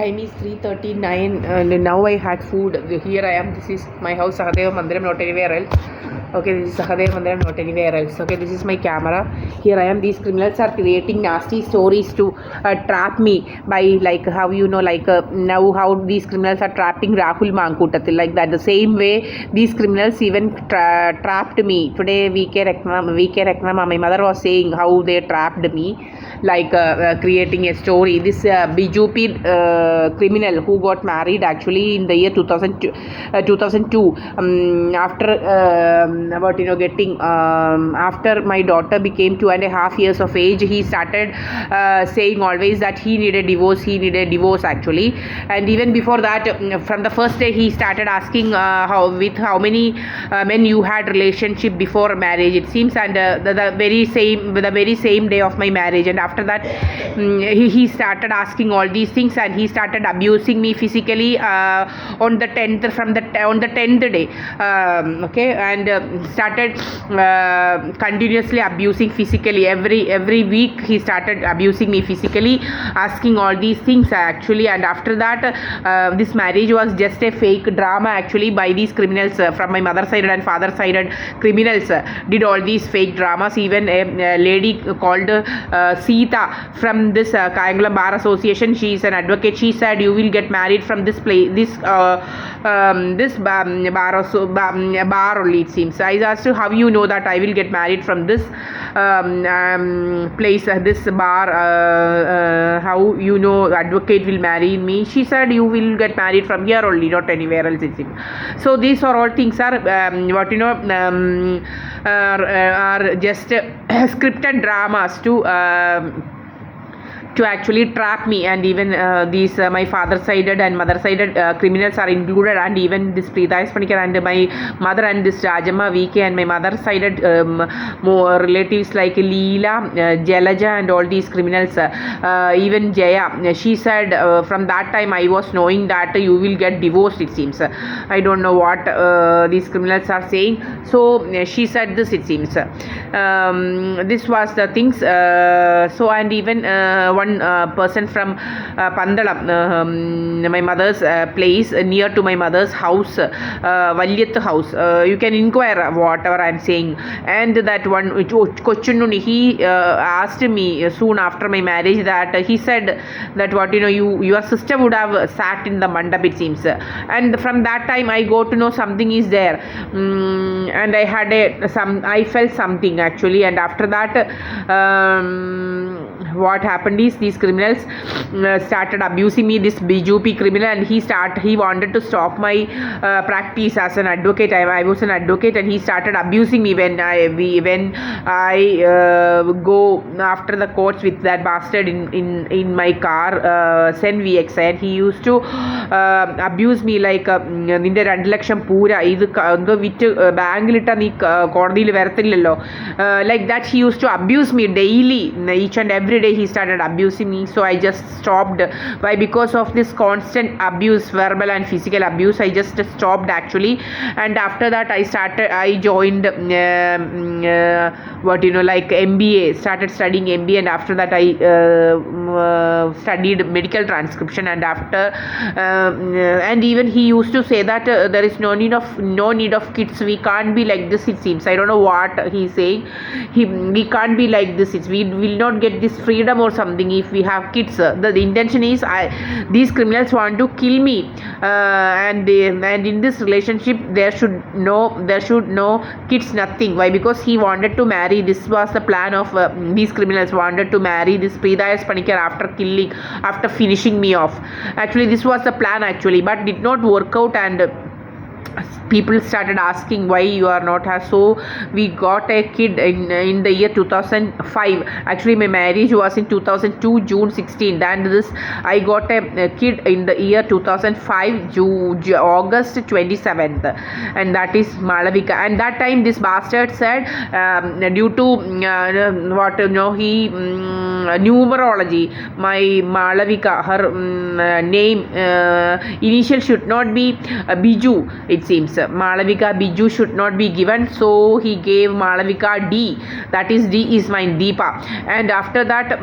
Time is 3:39 and now I had food. Here I am. This is my house, Sahadeva, Mandiram, not anywhere else. Okay, this is Sahadeva, Mandiram, not anywhere else. Okay, this is my camera. Here I am. These criminals are creating nasty stories to trap me by how now how these criminals are trapping Rahul Mankutathil like that. The same way these criminals even trapped me. Today VK my mother was saying how they trapped me creating a story. This BJP criminal who got married actually in the year 2002 after getting after my daughter became 2.5 years of age, he started saying always that he needed divorce actually. And even before that, from the first day he started asking how many men you had relationship before marriage, it seems. And the very same day of my marriage, and after that he started asking all these things, and he started abusing me physically on the 10th day, okay, and started continuously abusing physically. Every week he started abusing me physically, asking all these things actually. And after that, this marriage was just a fake drama actually by these criminals from my mother side and father side. Criminals did all these fake dramas. Even a lady called Sita from this Kayangulam Bar Association, she is an advocate. She said you will get married from this place, this bar only, it seems. I asked her, how you know that I will get married from this place, this bar, how you know advocate will marry me? She said you will get married from here only, not anywhere else, it seems. So these are all things are are just scripted dramas to actually trap me. And even these my father sided and mother sided criminals are included, and even this Preeta Panikar and my mother and this Rajamma VK and my mother sided more relatives like Leela, Jalaja and all these criminals, even Jaya. She said from that time I was knowing that you will get divorced, it seems. I don't know what these criminals are saying. So she said this, it seems. This was the things. So and even one person from Pandalam, my mother's place, near to my mother's house, Valyath house. You can inquire whatever I am saying. And that one Kochununi, he asked me soon after my marriage that he said that your sister would have sat in the mandap, it seems. And from that time I got to know something is there, and I had I felt something actually. And after that, what happened is these criminals started abusing me, this BJP criminal, and he wanted to stop my practice as an advocate. I was an advocate, and he started abusing me when I go after the courts with that bastard in my car, Sen VX, and he used to abuse me like നിന്റെ 2 ലക്ഷം പൂര ഇത് എന്തോ വിറ്റ് ബാങ്കിലിട്ട നീ കോടതിയിൽ വരത്തില്ലല്ലോ, like that. He used to abuse me daily, each and every day he started abusing me. So I just stopped. Why? Because of this constant abuse, verbal and physical abuse, I just stopped actually. And after that I joined MBA, started studying MBA. And after that I studied medical transcription. And after and even he used to say that there is no need of kids, we can't be like this, it seems. I don't know what he's saying. We can't be like this, we will not get this freedom or something if we have kids. The intention is these criminals want to kill me, and in this relationship there should no kids, nothing. Why? Because he wanted to marry. This was the plan of these criminals, wanted to marry this Preeta Panikar after finishing me off. Actually this was the plan actually, but did not work out. And people started asking why you are not her. So we got a kid in the year 2005. Actually my marriage was in 2002 June 16th, and this I got a kid in the year 2005 August 27th, and that is Mavelikara. And that time this bastard said due to he numerology, my Mavelikara, her name initial should not be Biju, it seems. Malavika Biju should not be given, so he gave Malavika D. That is D is mine, Deepa. And after that,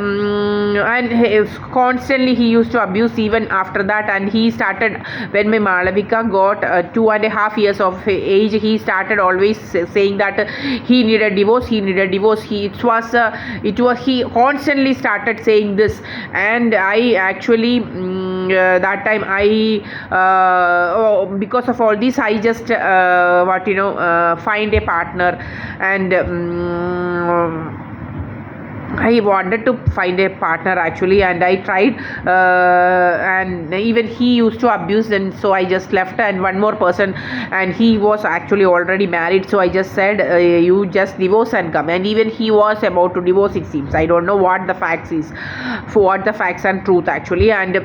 constantly he used to abuse even after that. And he started, when my Malavika got 2.5 years of age, he started always saying that he needed divorce. He constantly started saying this. And I actually that time because of all this, I just find a partner. And I wanted to find a partner actually, and I tried, and even he used to abuse, and so I just left. And one more person, and he was actually already married, so I just said, you just divorce and come. And even he was about to divorce, it seems. I don't know what the facts and truth actually. And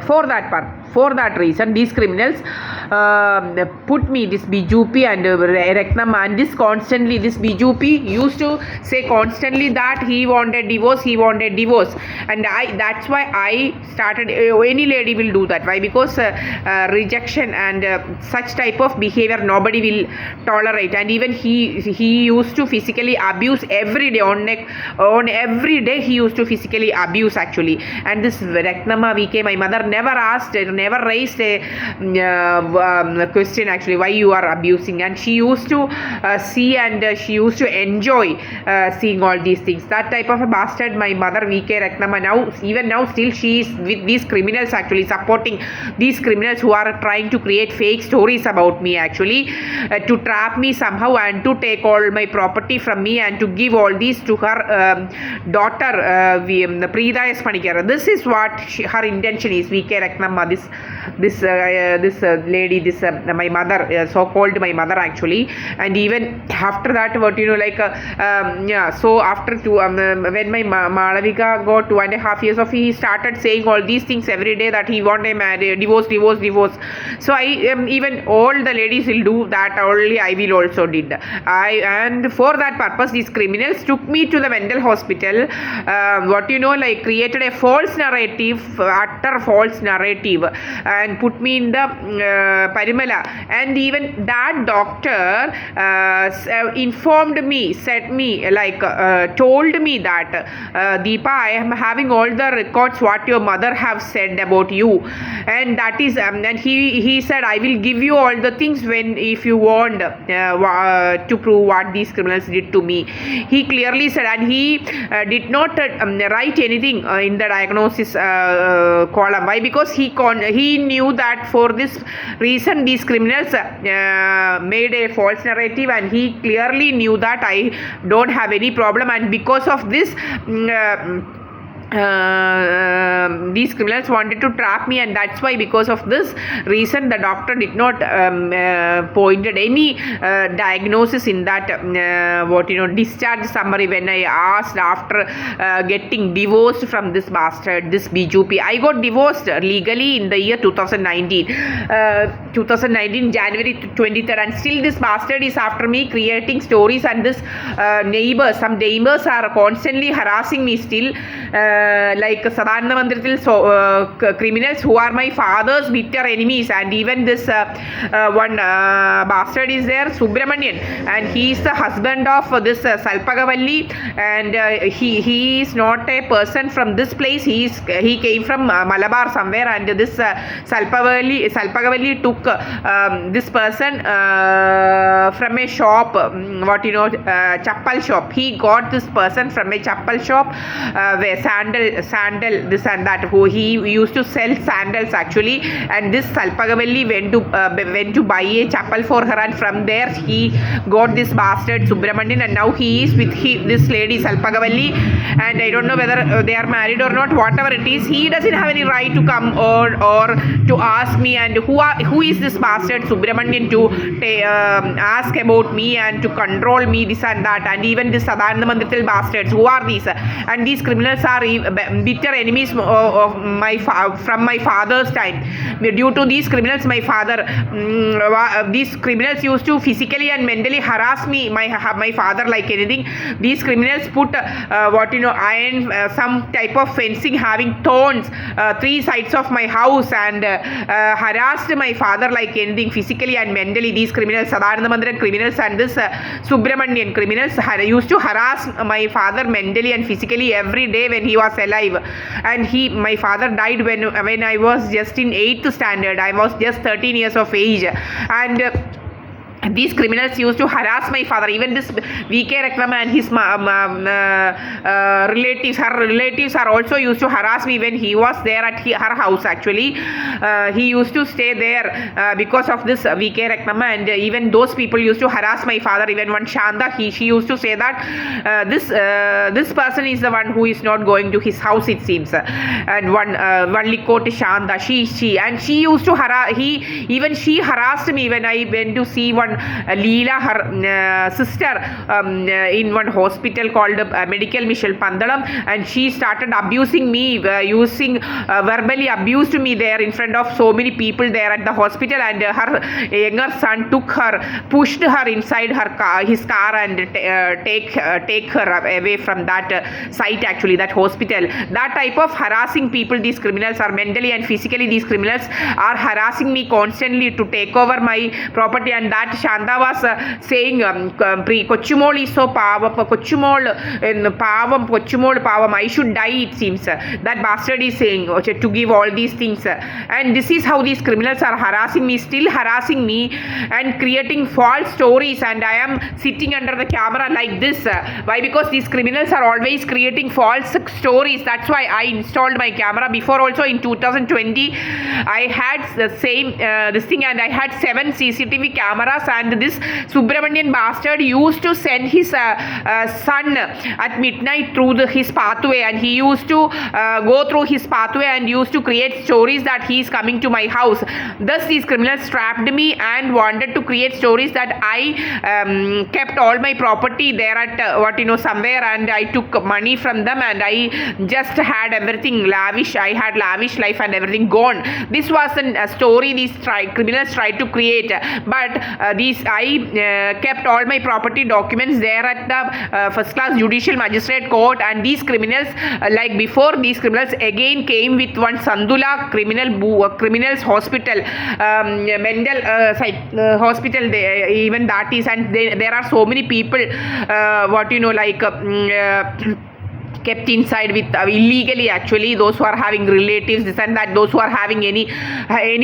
for that reason, these criminals put me, this BJP and Reknam, and this BJP used to say constantly that he wanted divorce. And that's why I started, any lady will do that. Why? Because rejection and such type of behavior nobody will tolerate. And even he used to physically abuse every day, on every day he used to physically abuse actually. And this Reknama VK, my mother never raised a question actually, why you are abusing. And she used to see, and she used to enjoy seeing all these things. That type of a bastard, my mother VK Reknama, now still she is with these criminals actually, supporting these criminals who are trying to create fake stories about me actually, to trap me somehow and to take all my property from me and to give all these to her daughter Preeta S. Manikara. This is what her intention is, VK Reknama, this lady, this my mother, so called my mother actually. And even after that, so after when my Malavika got 2.5 years of, he started saying all these things every day, that he want a marriage, divorce. So I even all the ladies will do that, only I will also did. And for that purpose, these criminals took me to the mental hospital, created a false narrative, utter false narrative, and put me in the Parimala. And even that doctor informed me, told me that Deepa, I am having all the records what your mother have said about you, and that is and he said, I will give you all the things if you want to prove what these criminals did to me. He clearly said, and he did not write anything in the diagnosis column. Why? Because he knew that for this reason these criminals made a false narrative, and he clearly knew that I don't have any problem. And because of this, these criminals wanted to trap me, and that's why, because of this reason, the doctor did not pointed any diagnosis in that discharge summary. When I asked after getting divorced from this bastard, this BJP, I got divorced legally in the year 2019 January 23rd, and still this bastard is after me, creating stories. And this some neighbors are constantly harassing me still, like Sahadeva Mandirtil, criminals who are my father's bitter enemies. And even this one bastard is there, Subramanian, and he is the husband of this Salpagavalli, and he is not a person from this place. He came from Malabar somewhere, and this Salpagavalli took this person from a shop, chappal shop. He got this person from a chappal shop, where sandal this and that, who he used to sell sandals actually. And this Salpagavalli went to buy a chapel for her, and from there he got this bastard Subramanian, and now he is with this lady Salpagavalli. And I don't know whether they are married or not. Whatever it is, he doesn't have any right to come or to ask me, and who is this bastard Subramanian to ask about me and to control me, this and that. And even this Sahadeva Mandirtil bastards, who are these? And these criminals are bitter enemies of from my father's time. Due to these criminals, my father, these criminals used to physically and mentally harass me, my father like anything. These criminals put iron, some type of fencing having thorns, 3 sides of my house, and harassed my father like anything, physically and mentally. These criminals, Sahadeva Mandiram criminals and this Subramanian criminals used to harass my father mentally and physically every day when he was alive. And my father died when I was just in 8th standard. I was just 13 years of age, and these criminals used to harass my father. Even this V.K. Reklama and his relatives, her relatives are also used to harass me when he was there at her house. Actually, he used to stay there because of this V.K. Reklama, and even those people used to harass my father. Even one Shanda, she used to say that this person is the one who is not going to his house, it seems. And one Likoti Shanda, she used to harass. She harassed me when I went to see one Leela, her sister, in one hospital called Medical Mission Pandalam, and she started abusing me, verbally abused me there in front of so many people there at the hospital. And her younger son pushed her inside his car, and take her away from that site, actually, that hospital. That type of harassing people, these criminals are mentally and physically. These criminals are harassing me constantly to take over my property. And that Shanda was saying, Kochumol is so Kochumol Pavam, I should die, it seems. That bastard is saying to give all these things. And this is how these criminals are harassing me, still harassing me, and creating false stories. And I am sitting under the camera like this. Why? Because these criminals are always creating false stories. That's why I installed my camera. Before also in 2020, I had the same this thing, and I had 7 CCTV cameras. And this Subramanian bastard used to send his son at midnight through his pathway, and he used to go through his pathway and used to create stories that he is coming to my house. Thus these criminals trapped me and wanted to create stories that I kept all my property there at somewhere, and I took money from them, and I just had everything lavish. I had lavish life and everything gone. This was a story these criminals tried to create. But I kept all my property documents there at the first class judicial magistrate court. And these criminals, like before, these criminals again came with one Sandula criminals hospital, mental hospital, even that is. And there are so many people kept inside with illegally, actually, those who are having relatives, this and that, those who are having any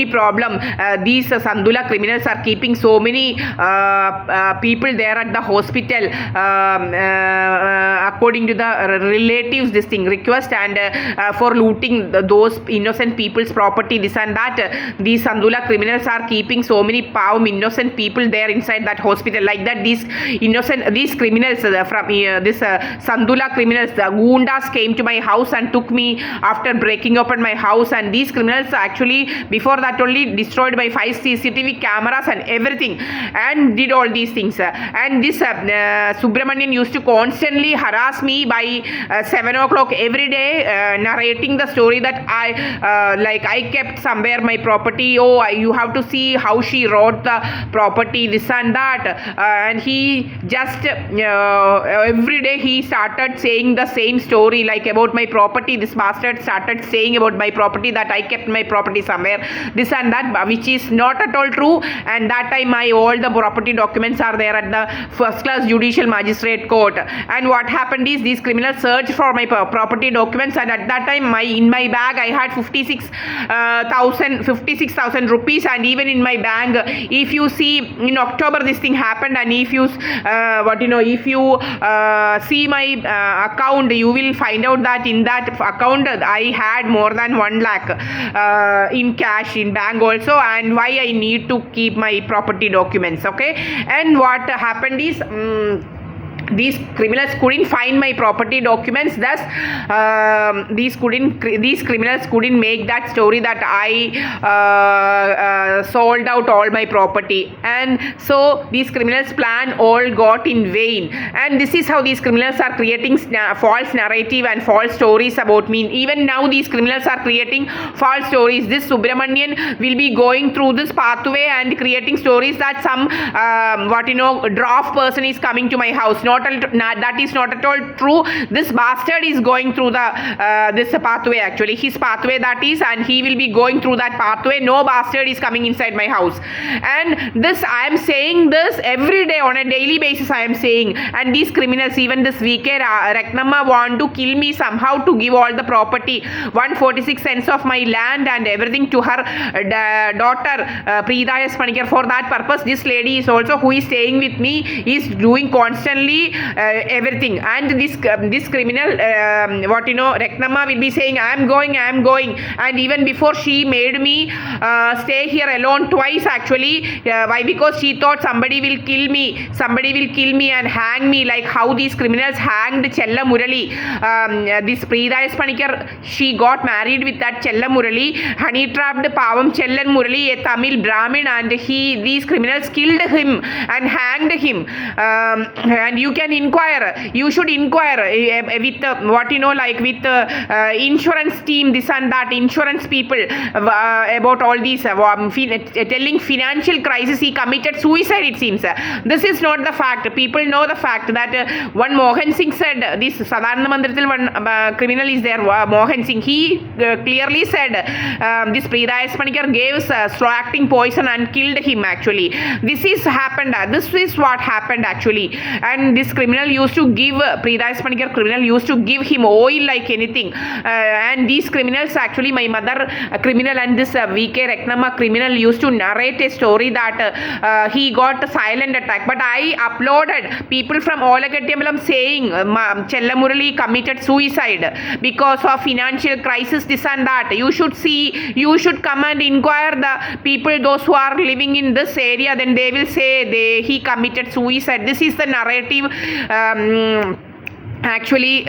problem. These Sandula criminals are keeping so many people there at the hospital, according to the relatives, this thing request, and for looting those innocent people's property, this and that. These Sandula criminals are keeping so many innocent people there inside that hospital. Like that, these criminals from this Sandula criminals, the Gundas came to my house and took me after breaking open my house. And these criminals actually before that only destroyed my 5 CCTV cameras and everything, and did all these things. And this Subramanian used to constantly harass me by 7 o'clock every day, narrating the story that I kept somewhere my property. You have to see how she wrote the property, this and that. And he just every day he started saying the same story, like about my property. This bastard started saying about my property that I kept my property somewhere, this and that, which is not at all true. And that time all the property documents are there at the first class judicial magistrate court. And what happened is these criminals searched for my property documents, and at that time in my bag I had 56,000 rupees. And even in my bank, if you see in October this thing happened, and if you see my account, you will find out that in that account I had more than 1 lakh in cash in bank also. And why I need to keep my property documents, okay? And what happened is these criminals couldn't find my property documents. Thus these criminals couldn't make that story that I sold out all my property, and so these criminals plan all got in vain. And this is how these criminals are creating false narrative and false stories about me. Even now these criminals are creating false stories. This Subramanian will be going through this pathway and creating stories that some draft person is coming to my house. That is not at all true. This bastard is going through the this pathway, actually his pathway that is, and he will be going through that pathway. No bastard is coming inside my house. And this, I am saying this every day on a daily basis, I am saying. And these criminals, even this VK Ratnamma, want to kill me somehow to give all the property, 146 cents of my land and everything to her daughter Preeta S. Panikar. For that purpose, this lady is also, who is staying with me, is doing constantly everything. And this criminal Ratnamma will be saying, I am going. And even before, she made me stay here alone twice, actually. Why? Because she thought somebody will kill me and hang me, like how these criminals hanged Chella Murali. This Preeta S. Panikar, she got married with that Chella Murali. Honey trapped Pavam Chellan Murali, a Tamil Brahmin, and these criminals killed him and hanged him. And you can inquire, you should inquire with with insurance team, this and that, insurance people, about all these telling financial crisis. He committed suicide, it seems. This is not the fact. People know the fact that one Mohan Singh said, this Sadharana Mandratil one criminal is there, Mohan Singh. He clearly said this Preeta S. Panikar gave slow acting poison and killed him, actually. This is what happened, actually. And this criminal used to give, Preeta S. Panikar criminal used to give him oil like anything. And these criminals, actually, my mother criminal and this VK Ratnamma criminal used to narrate a story that he got a silent attack. But I uploaded people from Olakettyambalam saying Chella Murali committed suicide because of financial crisis, this and that. You should see, you should come and inquire the people, those who are living in this area, then they will say he committed suicide. This is the narrative actually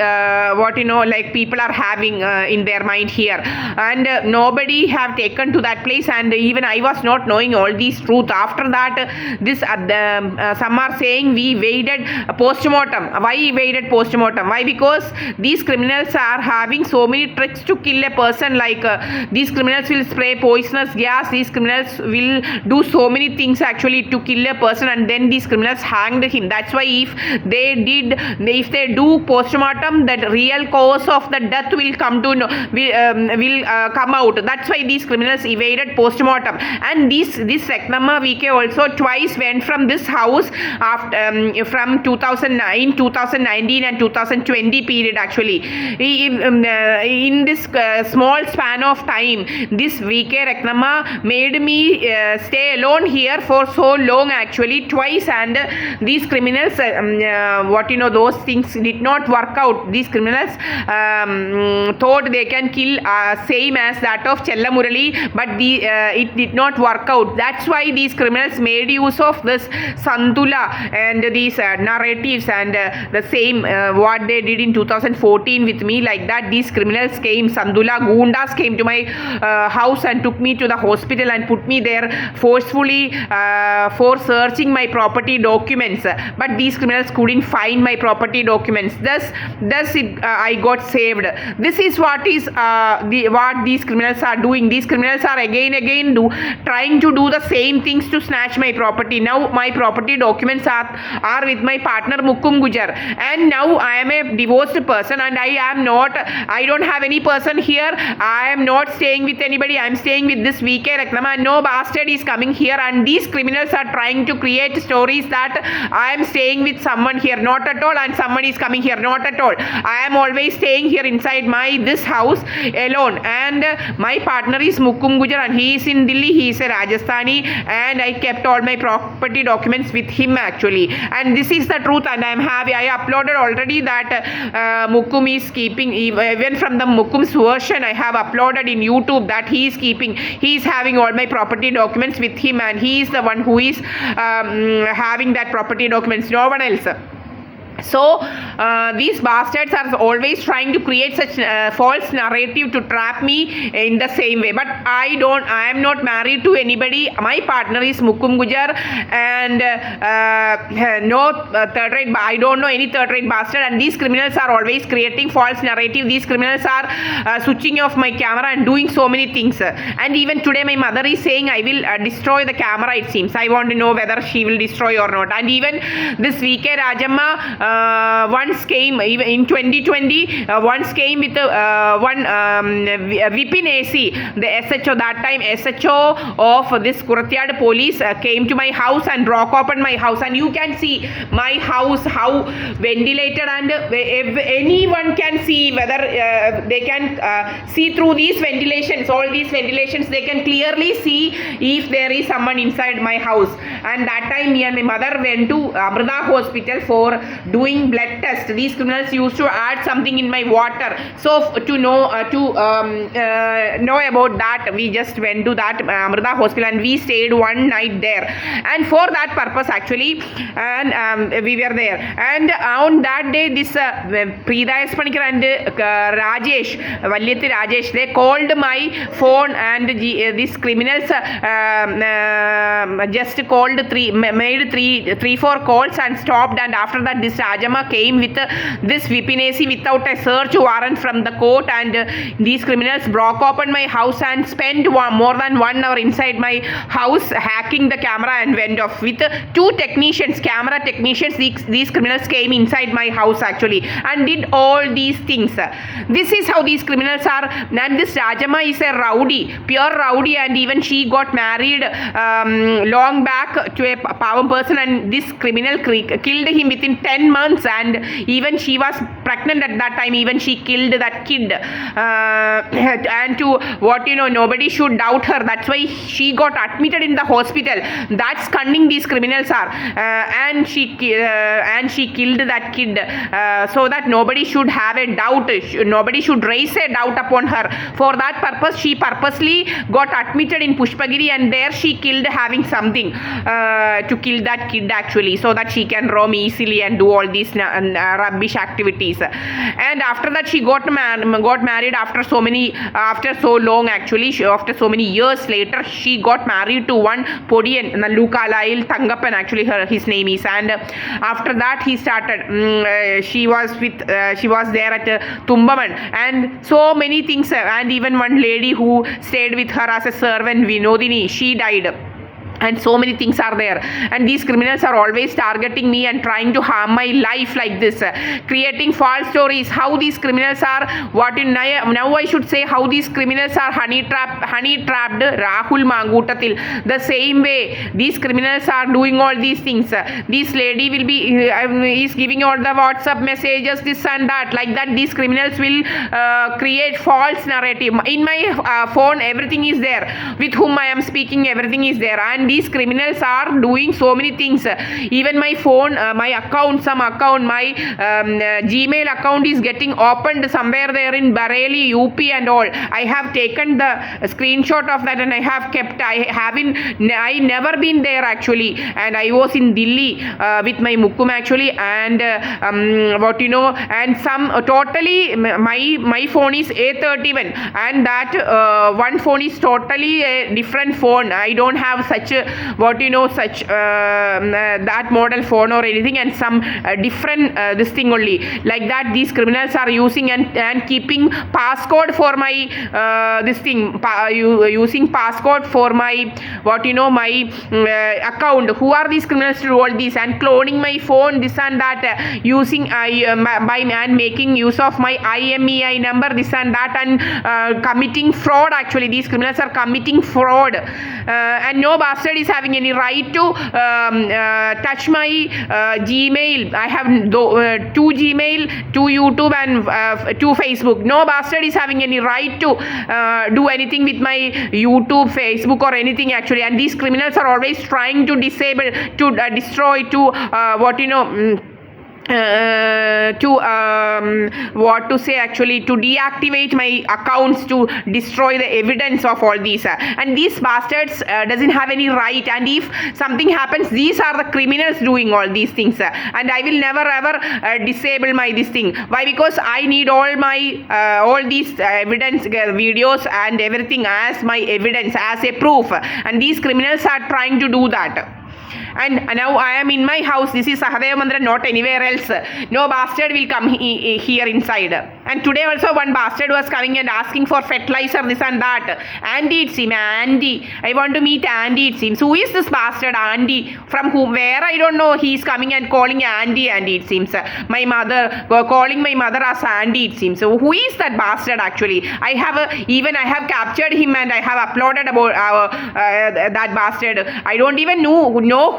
people are having in their mind here, and nobody have taken to that place. And even I was not knowing all these truth. After that, this some are saying we waited post-mortem. Why waited post-mortem? Why? Because these criminals are having so many tricks to kill a person. Like these criminals will spray poisonous gas, these criminals will do so many things actually to kill a person, and then these criminals hanged him. That's why if they do post-mortem, that real cause of the death will come out. That's why these criminals evaded post-mortem. And this Ratnamma VK also twice went from this house after from 2009, 2019 and 2020 period, actually. In this small span of time, this VK Ratnamma made me stay alone here for so long, actually, twice. And these criminals those things did not work out. These criminals thought they can kill same as that of Chella Murali, but it did not work out. That's why these criminals made use of this Sandula and these narratives, and the same what they did in 2014 with me. Like that, these criminals came, Sandula Goondas came to my house and took me to the hospital and put me there forcefully for searching my property documents. But these criminals couldn't find my property documents. Thus I got saved. This is what these criminals are doing. These criminals are again trying to do the same things to snatch my property. Now my property documents are with my partner Mukkum Gujar, and now I am a divorced person, and I don't have any person here. I am not staying with anybody. I am staying with this VK Ratnamma, and no bastard is coming here. And these criminals are trying to create stories that I am staying with someone here. Not at all. And someone is coming here. Not at all. I am always staying here inside this house alone. And my partner is Mukkum Gujar, and he is in Delhi. He is a Rajasthani, and I kept all my property documents with him, actually. And this is the truth, and I am happy. I uploaded already that Mukkum is keeping, even from the Mukkum's version I have uploaded in YouTube, that he is having all my property documents with him, and he is the one who is having that property documents, no one else. So these bastards are always trying to create such false narrative to trap me in the same way. But I am not married to anybody. My partner is Mukum Gujar, and no third rate. I don't know any third rate bastard. And these criminals are always creating false narrative. These criminals are switching off my camera and doing so many things. And even today, my mother is saying I will destroy the camera. It seems I want to know whether she will destroy or not. And even this VK Rajamma once came, even in 2020, once came with one Vipin AC, the SHO, that time SHO of this Kuratiyad police came to my house and broke open my house, and you can see my house how ventilated, and anyone can see whether they can see through these ventilations, all these ventilations, they can clearly see if there is someone inside my house. And that time me and my mother went to Amrita hospital for doing blood test. These criminals used to add something in my water. So to know about that, we just went to that Amrita hospital and we stayed one night there. And for that purpose actually, and we were there. And on that day, this Preeta S. Panikar and Rajesh, Valyathi Rajesh, they called my phone, and these criminals just called made three, four calls and stopped. And after that, this Rajama came with this Vipin AC without a search warrant from the court, and these criminals broke open my house and spent more than 1 hour inside my house hacking the camera and went off with two technicians, camera technicians. These criminals came inside my house actually and did all these things. This is how these criminals are. And this Rajama is a rowdy, pure rowdy, and even she got married long back to a power person, and this criminal killed him within 10 months, and even she was pregnant at that time. Even she killed that kid, and to what nobody should doubt her. That's why she got admitted in the hospital. That's cunning these criminals are, and she killed that kid so that nobody should have a doubt. Nobody should raise a doubt upon her. For that purpose, she purposely got admitted in Pushpagiri, and there she killed having something to kill that kid actually, so that she can roam easily and do all these rubbish activities. And after that, she got married after so long actually. After so many years later, she got married to one Podian, Nalukalail Tangappan actually his name is. And after that, he started she was there at Tumbaman, and so many things. And even one lady who stayed with her as a servant, Vinodini, she died. And so many things are there, and these criminals are always targeting me and trying to harm my life like this, creating false stories. How these criminals are, now I should say how these criminals are honey trapped Rahul Mangutatil. The same way these criminals are doing all these things. This lady will be is giving all the WhatsApp messages, this and that, like that. These criminals will create false narrative. In my phone, everything is there. With whom I am speaking, everything is there. And these criminals are doing so many things. Even my phone, my account, my Gmail account is getting opened somewhere there in Bareilly, UP and all. I have taken the screenshot of that and I have kept. I never been there actually, and I was in Delhi with my Mukum actually, and and some totally my phone is A31, and that one phone is totally a different phone. I don't have such that model phone or anything, and some different this thing only, like that these criminals are using and keeping passcode for my using passcode for my my account. Who are these criminals to do all this and cloning my phone, this and that, using and making use of my IMEI number, this and that, and committing fraud. Actually, these criminals are committing fraud, and no bastard is having any right to touch my Gmail. I have two Gmail, two YouTube, and two Facebook. No bastard is having any right to do anything with my YouTube, Facebook, or anything actually. And these criminals are always trying to disable, to destroy, to what to say, actually, to deactivate my accounts, to destroy the evidence of all these, and these bastards doesn't have any right, and if something happens, these are the criminals doing all these things, and I will never ever disable my this thing. Why? Because I need all my all these evidence, videos and everything as my evidence, as a proof, and these criminals are trying to do that. And now I am in my house. This is Sahadeva Mandiram, not anywhere else. No bastard will come here inside. And today also one bastard was coming and asking for fertilizer, this and that. Andy, it seems. Andy. I want to meet Andy, it seems. Who is this bastard, Andy? From whom? Where? I don't know. He is coming and calling Andy, it seems. My mother, calling my mother as Andy, it seems. So who is that bastard, actually? I have captured him and I have uploaded about that bastard. I don't even know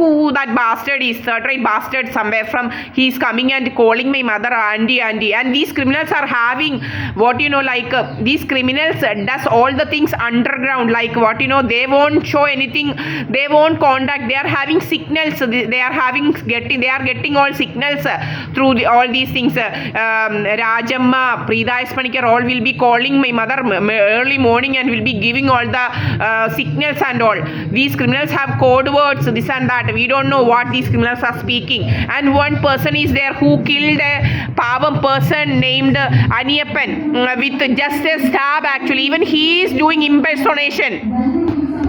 who that bastard is. Third rate bastard somewhere from. He's coming and calling my mother Andy. And these criminals are having what these criminals does all the things underground, like what they won't show anything, they won't contact, they are having signals, they are getting all signals through all these things. Rajamma, Preeta Espanikar, all will be calling my mother early morning and will be giving all the signals and all. These criminals have code words, this and that. We don't know what these criminals are speaking. And one person is there who killed a Pavam person named Aniyappan with just a stab, actually. Even he is doing impersonation.